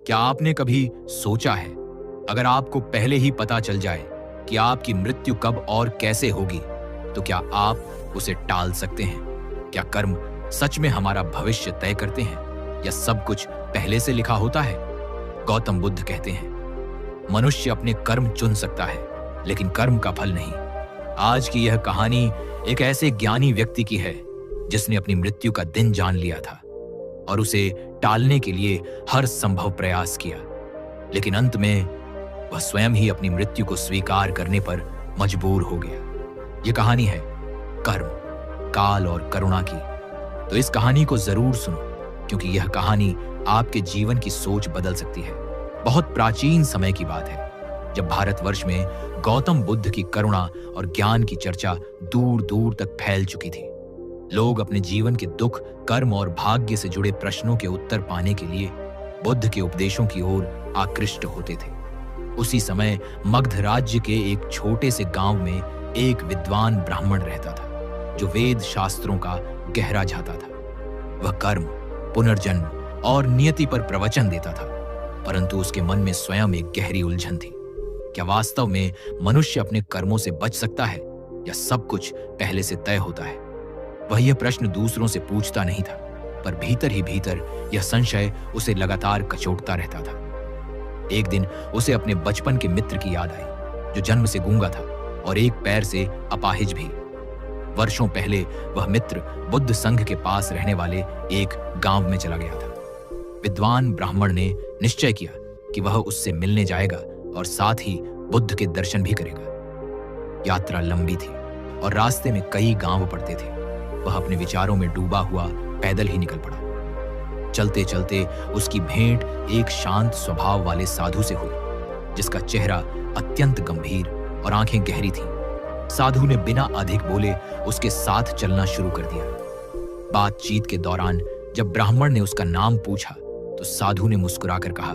क्या आपने कभी सोचा है, अगर आपको पहले ही पता चल जाए कि आपकी मृत्यु कब और कैसे होगी, तो क्या आप उसे टाल सकते हैं? क्या कर्म सच में हमारा भविष्य तय करते हैं या सब कुछ पहले से लिखा होता है? गौतम बुद्ध कहते हैं, मनुष्य अपने कर्म चुन सकता है, लेकिन कर्म का फल नहीं। आज की यह कहानी एक ऐसे ज्ञानी व्यक्ति की है जिसने अपनी मृत्यु का दिन जान लिया था और उसे टालने के लिए हर संभव प्रयास किया, लेकिन अंत में वह स्वयं ही अपनी मृत्यु को स्वीकार करने पर मजबूर हो गया। यह कहानी है कर्म, काल और करुणा की। तो इस कहानी को जरूर सुनो, क्योंकि यह कहानी आपके जीवन की सोच बदल सकती है। बहुत प्राचीन समय की बात है, जब भारतवर्ष में गौतम बुद्ध की करुणा और ज्ञान की चर्चा दूर दूर तक फैल चुकी थी। लोग अपने जीवन के दुख, कर्म और भाग्य से जुड़े प्रश्नों के उत्तर पाने के लिए बुद्ध के उपदेशों की ओर आकृष्ट होते थे। उसी समय मगध राज्य के एक छोटे से गांव में एक विद्वान ब्राह्मण रहता था, जो वेद शास्त्रों का गहरा झाता था। वह कर्म, पुनर्जन्म और नियति पर प्रवचन देता था, परंतु उसके मन में स्वयं एक गहरी उलझन थी। क्या वास्तव में मनुष्य अपने कर्मों से बच सकता है या सब कुछ पहले से तय होता है? वह यह प्रश्न दूसरों से पूछता नहीं था, पर भीतर ही भीतर यह संशय उसे लगातार कचोटता रहता था। एक दिन उसे अपने बचपन के मित्र की याद आई, जो जन्म से गूंगा था और एक पैर से अपाहिज भी। वर्षों पहले वह मित्र बुद्ध संघ के पास रहने वाले एक गांव में चला गया था। विद्वान ब्राह्मण ने निश्चय किया कि वह उससे मिलने जाएगा और साथ ही बुद्ध के दर्शन भी करेगा। यात्रा लंबी थी और रास्ते में कई गांव पड़ते थे। वह अपने विचारों में डूबा हुआ पैदल ही निकल पड़ा। चलते चलते उसकी भेंट एक शांत स्वभाव वाले साधु से हुई, जिसका चेहरा अत्यंत गंभीर और आंखें गहरी थीं। साधु ने बिना अधिक बोले उसके साथ चलना शुरू कर दिया। बातचीत के दौरान जब ब्राह्मण ने उसका नाम पूछा, तो साधु ने मुस्कुराकर कहा,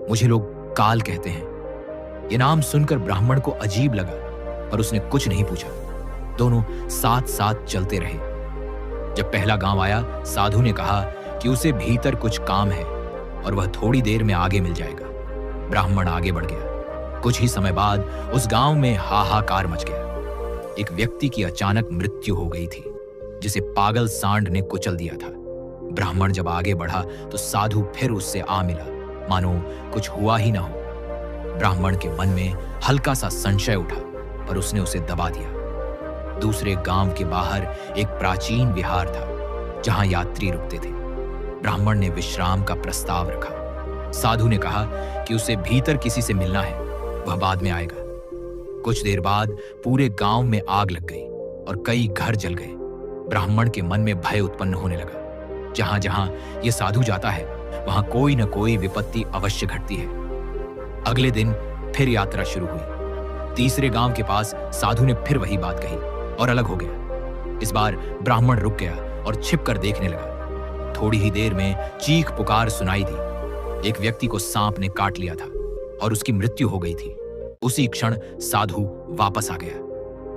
मुझे लोग काल कहते हैं। यह नाम सुनकर ब्राह्मण को अजीब लगा, पर उसने कुछ नहीं पूछा। दोनों साथ साथ चलते रहे। जब पहला गांव आया, साधु ने कहा कि उसे भीतर कुछ काम है और वह थोड़ी देर में आगे मिल जाएगा। ब्राह्मण आगे बढ़ गया। कुछ ही समय बाद उस गांव में हाहाकार मच गया। एक व्यक्ति की अचानक मृत्यु हो गई थी, जिसे पागल सांड ने कुचल दिया था। ब्राह्मण जब आगे बढ़ा तो साधु फिर उससे आ मिला, मानो कुछ हुआ ही ना हो। ब्राह्मण के मन में हल्का सा संशय उठा, पर उसने उसे दबा दिया। दूसरे गांव के बाहर एक प्राचीन विहार था, जहां यात्री रुकते थे। ब्राह्मण ने विश्राम का प्रस्ताव रखा। साधु ने कहा कि उसे भीतर किसी से मिलना है, वह बाद में आएगा। कुछ देर बाद पूरे गांव में आग लग गई और कई घर जल गए। ब्राह्मण के मन में भय उत्पन्न होने लगा। जहां जहां यह साधु जाता है, वहां कोई न कोई विपत्ति अवश्य घटती है। अगले दिन फिर यात्रा शुरू हुई। तीसरे गांव के पास साधु ने फिर वही बात कही और अलग हो गया। इस बार ब्राह्मण रुक गया और छिपकर देखने लगा। थोड़ी ही देर में चीख पुकार सुनाई दी। एक व्यक्ति को सांप ने काट लिया था और उसकी मृत्यु हो गई थी। उसी क्षण साधु वापस आ गया।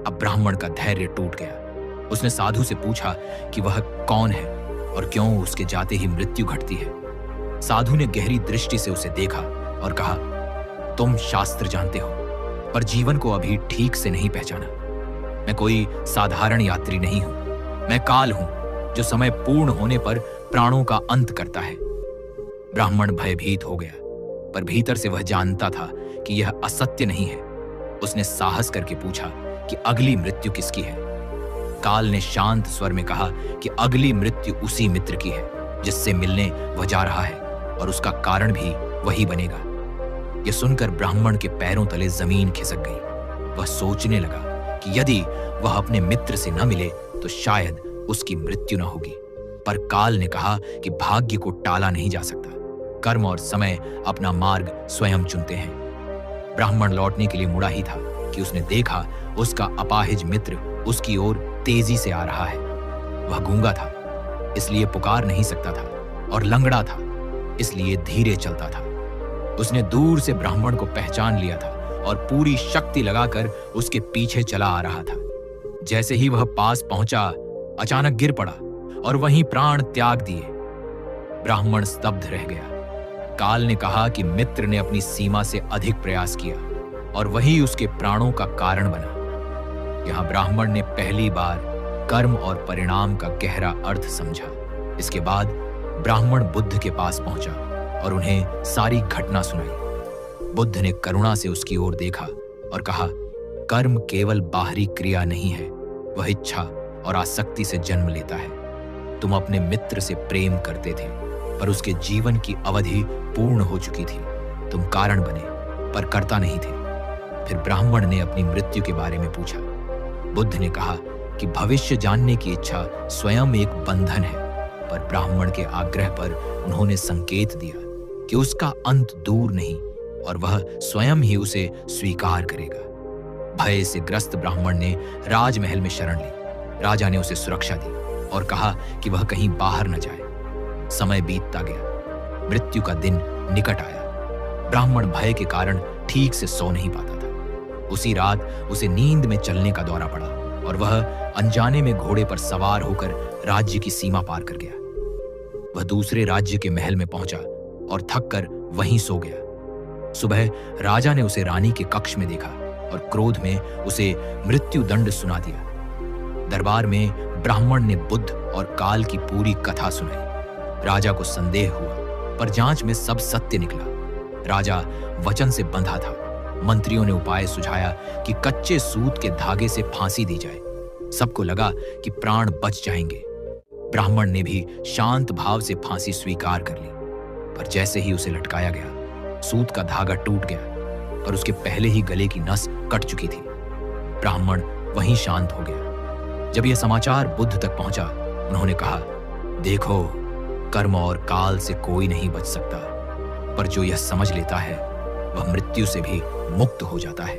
अब ब्राह्मण का धैर्य टूट गया। उसने साधु से पूछा कि वह कौन है और क्यों उसके जाते ही मृत्यु घटती है। साधु ने गहरी दृष्टि से उसे देखा और कहा, तुम शास्त्र जानते हो, पर जीवन को अभी ठीक से नहीं पहचाना। मैं कोई साधारण यात्री नहीं हूं। मैं काल हूं, जो समय पूर्ण होने पर प्राणों का अंत करता है। ब्राह्मण भयभीत हो गया, पर भीतर से वह जानता था कि यह असत्य नहीं है। उसने साहस करके पूछा कि अगली मृत्यु किसकी है। काल ने शांत स्वर में कहा कि अगली मृत्यु उसी मित्र की है जिससे मिलने वह जा रहा है, और उसका कारण भी वही बनेगा। यह सुनकर ब्राह्मण के पैरों तले जमीन खिसक गई। वह सोचने लगा कि यदि वह अपने मित्र से न मिले तो शायद उसकी मृत्यु न होगी। पर काल ने कहा कि भाग्य को टाला नहीं जा सकता। कर्म और समय अपना मार्ग स्वयं चुनते हैं। ब्राह्मण लौटने के लिए मुड़ा ही था कि उसने देखा उसका अपाहिज मित्र उसकी ओर तेजी से आ रहा है। वह गूंगा था, इसलिए पुकार नहीं सकता था, और लंगड़ा था, इसलिए धीरे चलता था। उसने दूर से ब्राह्मण को पहचान लिया था और पूरी शक्ति लगाकर उसके पीछे चला आ रहा था। जैसे ही वह पास पहुंचा, अचानक गिर पड़ा और वहीं प्राण त्याग दिए। ब्राह्मण स्तब्ध रह गया। काल ने कहा कि मित्र ने अपनी सीमा से अधिक प्रयास किया और वही उसके प्राणों का कारण बना। यहां ब्राह्मण ने पहली बार कर्म और परिणाम का गहरा अर्थ समझा। इसके बाद ब्राह्मण बुद्ध के पास पहुंचा और उन्हें सारी घटना सुनाई। बुद्ध ने करुणा से उसकी ओर देखा और कहा, कर्म केवल बाहरी क्रिया नहीं है, वह इच्छा और आसक्ति से जन्म लेता है। तुम अपने मित्र से प्रेम करते थे, पर उसके जीवन की अवधि पूर्ण हो चुकी थी। तुम कारण बने, पर कर्ता नहीं थे। फिर ब्राह्मण ने अपनी मृत्यु के बारे में पूछा। बुद्ध ने कहा कि भविष्य जानने की इच्छा स्वयं एक बंधन है, पर ब्राह्मण के आग्रह पर उन्होंने संकेत दिया कि उसका अंत दूर नहीं और वह स्वयं ही उसे स्वीकार करेगा। भय से ग्रस्त ब्राह्मण ने राजमहल में शरण ली। राजा ने उसे सुरक्षा दी और कहा कि वह कहीं बाहर न जाए। समय बीतता गया, मृत्यु का दिन निकट आया। ब्राह्मण भय के कारण ठीक से सो नहीं पाता था। उसी रात उसे नींद में चलने का दौरा पड़ा और वह अनजाने में घोड़े पर सवार होकर राज्य की सीमा पार कर गया। वह दूसरे राज्य के महल में पहुंचा और थक कर वहीं सो गया। सुबह राजा ने उसे रानी के कक्ष में देखा और क्रोध में उसे मृत्यु दंड सुना दिया। दरबार में ब्राह्मण ने बुद्ध और काल की पूरी कथा सुनाई। राजा को संदेह हुआ, पर जांच में सब सत्य निकला। राजा वचन से बंधा था। मंत्रियों ने उपाय सुझाया कि कच्चे सूत के धागे से फांसी दी जाए। सबको लगा कि प्राण बच जाएंगे। ब्राह्मण ने भी शांत भाव से फांसी स्वीकार कर ली, पर जैसे ही उसे लटकाया गया, सूत का धागा टूट गया, पर उसके पहले ही गले की नस कट चुकी थी। ब्राह्मण वहीं शांत हो गया। जब यह समाचार बुद्ध तक पहुंचा, उन्होंने कहा, देखो, कर्म और काल से कोई नहीं बच सकता, पर जो यह समझ लेता है वह मृत्यु से भी मुक्त हो जाता है।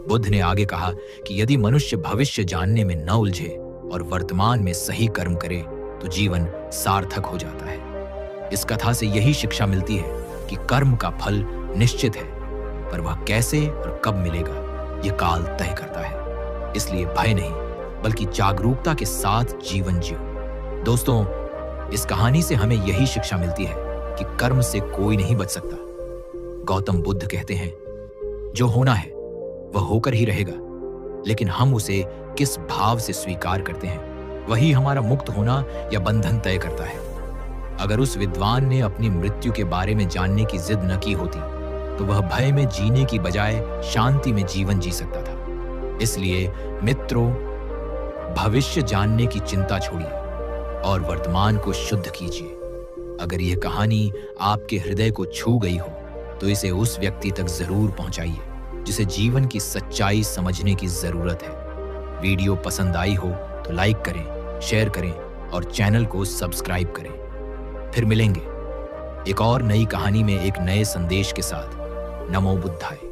बुद्ध ने आगे कहा कि यदि मनुष्य भविष्य जानने में न उलझे और वर्तमान में सही कर्म करे तो जीवन सार्थक हो जाता है। इस कथा से यही शिक्षा मिलती है कि कर्म का फल निश्चित है, पर वह कैसे और कब मिलेगा यह काल तय करता है। इसलिए भय नहीं, बल्कि जागरूकता के साथ जीवन जियो। दोस्तों, इस कहानी से हमें यही शिक्षा मिलती है कि कर्म से कोई नहीं बच सकता। गौतम बुद्ध कहते हैं, जो होना है वह होकर ही रहेगा, लेकिन हम उसे किस भाव से स्वीकार करते हैं वही हमारा मुक्त होना या बंधन तय करता है। अगर उस विद्वान ने अपनी मृत्यु के बारे में जानने की जिद न की होती तो वह भय में जीने की बजाय शांति में जीवन जी सकता था। इसलिए मित्रों, भविष्य जानने की चिंता छोड़िए और वर्तमान को शुद्ध कीजिए। अगर यह कहानी आपके हृदय को छू गई हो तो इसे उस व्यक्ति तक जरूर पहुंचाइए जिसे जीवन की सच्चाई समझने की जरूरत है। वीडियो पसंद आई हो तो लाइक करें, शेयर करें और चैनल को सब्सक्राइब करें। फिर मिलेंगे एक और नई कहानी में एक नए संदेश के साथ। नमो बुद्धाय।